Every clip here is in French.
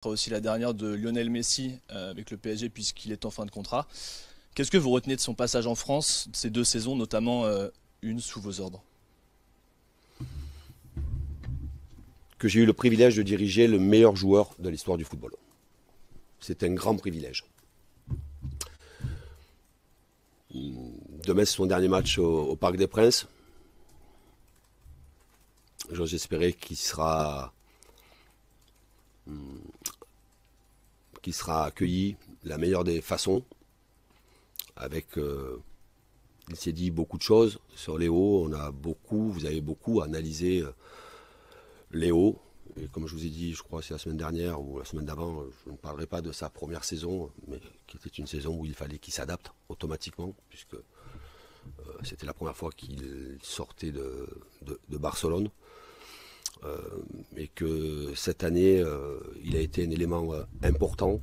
sera aussi la dernière de Lionel Messi avec le PSG puisqu'il est en fin de contrat. Qu'est-ce que vous retenez de son passage en France, de ces 2 saisons, notamment une sous vos ordres? Que j'ai eu le privilège de diriger le meilleur joueur de l'histoire du football. C'est un grand privilège. Demain, c'est son dernier match au Parc des Princes. J'ose espérer qu'il sera accueilli de la meilleure des façons. Il s'est dit beaucoup de choses sur Léo. Vous avez beaucoup analysé Léo. Et comme je vous ai dit, je crois que c'est la semaine dernière ou la semaine d'avant, je ne parlerai pas de sa première saison, mais qui était une saison où il fallait qu'il s'adapte automatiquement, puisque c'était la première fois qu'il sortait de Barcelone. Et que cette année, il a été un élément important,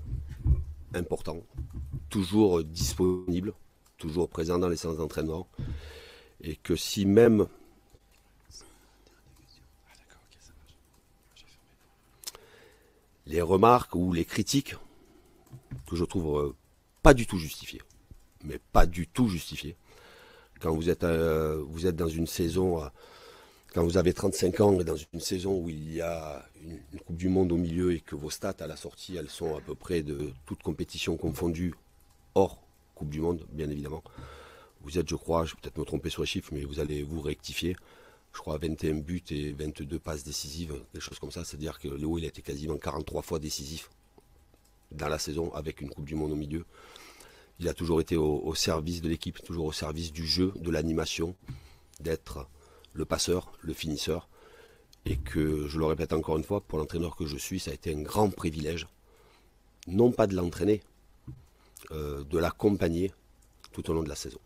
toujours disponible, toujours présent dans les séances d'entraînement. Et que si même les remarques ou les critiques, que je trouve pas du tout justifiées, mais pas du tout justifiées, quand vous êtes dans une saison, quand vous avez 35 ans et dans une saison où il y a une Coupe du Monde au milieu et que vos stats à la sortie, elles sont à peu près de toute compétition confondue, hors Coupe du Monde, bien évidemment. Vous êtes, je crois, je vais peut-être me tromper sur les chiffres, mais vous allez vous rectifier. Je crois 21 buts et 22 passes décisives, des choses comme ça. C'est-à-dire que Léo, il a été quasiment 43 fois décisif dans la saison avec une Coupe du Monde au milieu. Il a toujours été au service de l'équipe, toujours au service du jeu, de l'animation, d'être le passeur, le finisseur. Et que, je le répète encore une fois, pour l'entraîneur que je suis, ça a été un grand privilège, non pas de l'entraîner, de l'accompagner tout au long de la saison.